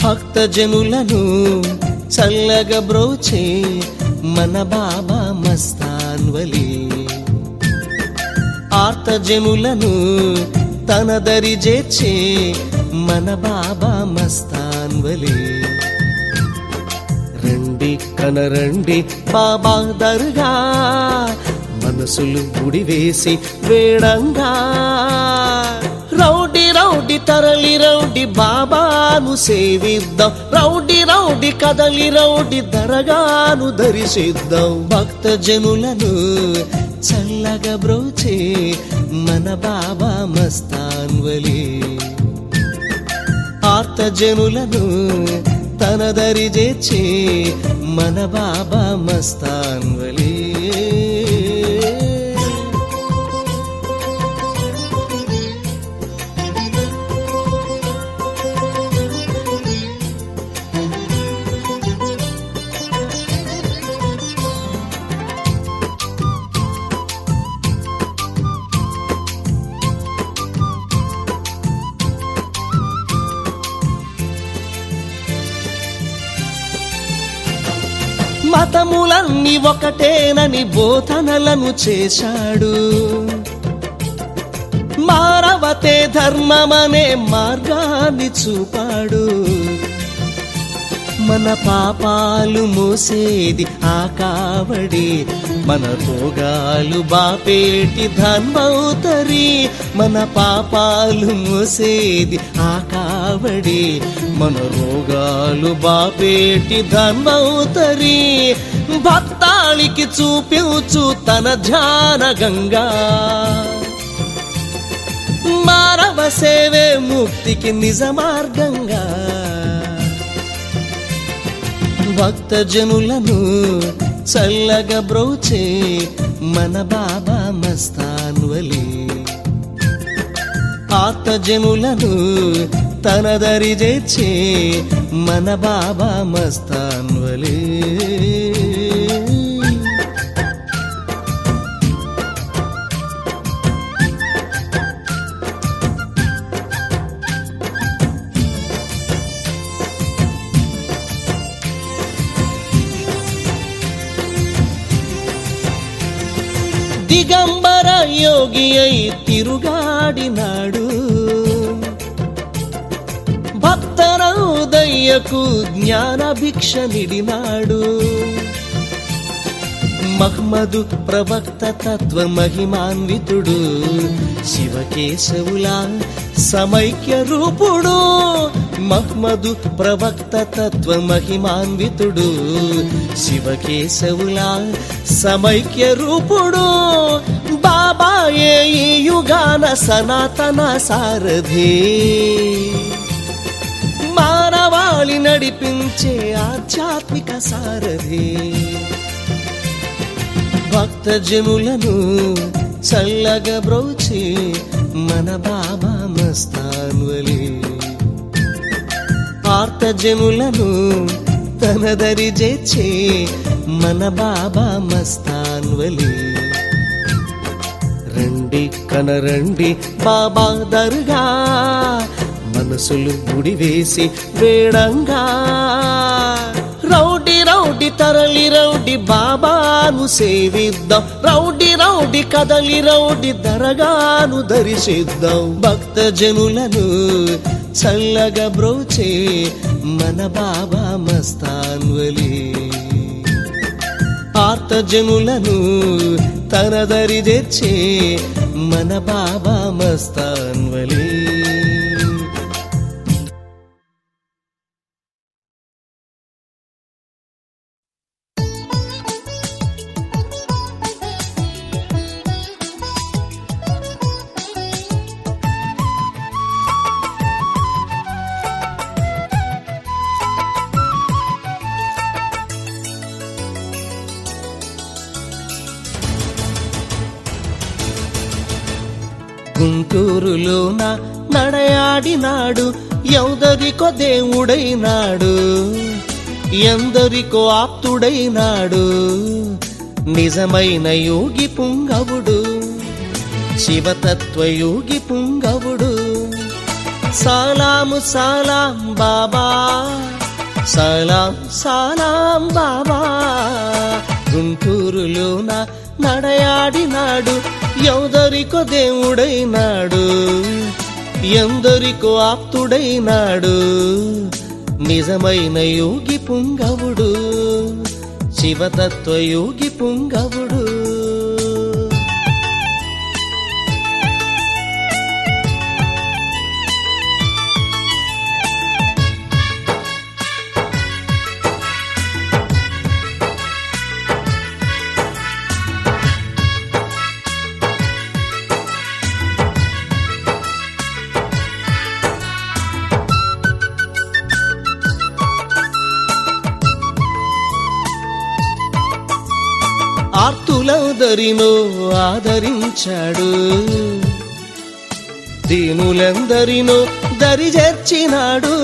భక్తజనులను చల్లగా బ్రోచే మన బాబా మస్తాన్ వలి, ఆర్తజనులను తన దరి చేర్చే మన బాబా మస్తాన్ వలి. రండి కనరండి బాబా దర్గా, మనసులు గుడివేసి వేడంగా. రౌడి రౌడి తరలి రౌడి బాబాను సేవిద్దాం, రౌడి రౌడి కదలి రౌడి దరగాను దర్శిద్దాం. భక్తజనులను చల్లగా బ్రోచే మన బాబా మస్తాన్ వలి, ఆర్తజనులను తన దరి చేర్చే మన బాబా మస్తాన్ వలి. మతములన్నీ ఒకటేనని బోధనలను చేశాడు, మానవతే ధర్మమనే మార్గాన్ని చూపాడు. మన పాపాలు మోసేది ఆ కావడి, మన రోగాలు బాపేటి ధన్వౌతరి. మన పాపాలు మోసేది ఆ కావడి, మన రోగాలు బాపేటి ధన్వౌతరి. భక్తాళికి చూపించు తన ధ్యాన గంగా, మానవ సేవే ముక్తికి నిజ మార్గంగా. భక్తజనులను చల్లగా బ్రోచే మన బాబా మస్తాన్ వలి, ఆర్తజనులను తన దరి చేర్చే మన బాబా మస్తాన్ వలి. దిగంబర యోగి అయి తిరుగాడినాడు, భక్తర ఉదయ్యకు జ్ఞాన భిక్ష నిడినాడు. మహ్మదు ప్రవక్త తత్వ మహిమాన్వితుడు, శివకేశవుల సమైక్య రూపుడు. మహ్మదు ప్రవక్త తత్వ మహిమాన్వితుడు, శివకేశవుల సమైక్య రూపుడు. బాబాయే ఈ యుగాన సనాతన సారథి, మానవాళి నడిపించే ఆధ్యాత్మిక సారథి. భక్తజనులను చల్లగా బ్రోచే మన బాబా మస్తాన్ వలి, ఆర్తజనులను తన దరి చేర్చే మన బాబా మస్తాన్ వలి. రండి కనరండి బాబా దర్గా, మనసులు గుడివేసి వేడంగా. రౌడి రౌడి తరలి రౌడి బాబాను సేవిద్దాం, రౌడి రౌడి కదలి రౌడి దరగాను దర్శిద్దాం. భక్తజనులను చల్లగా బ్రోచే మన బాబా మస్తాన్ వలి, ఆర్తజనులను తన దరి చేర్చే మన బాబా మస్తాన్ వలి. తుంటూరులోన నడయాడినాడు, ఎందరికో దేవుడైనాడు, ఎందరికో ఆప్తుడైనాడు, నిజమైన యోగి పుంగవుడు, శివతత్వయోగి పుంగవుడు. సలాము సలాం బాబా, సలాం సలాం బాబా. గుంటూరులోన నడయాడినాడు, ఎందరికో దేవుడైనాడు, ఎందరికో ఆప్తుడైనాడు, నిజమైన యోగి పుంగవుడు, శివతత్వయోగి పుంగవుడు. ఆర్తులందరినో ఆదరించాడు, దీనులందరినో దరి చేర్చినాడు,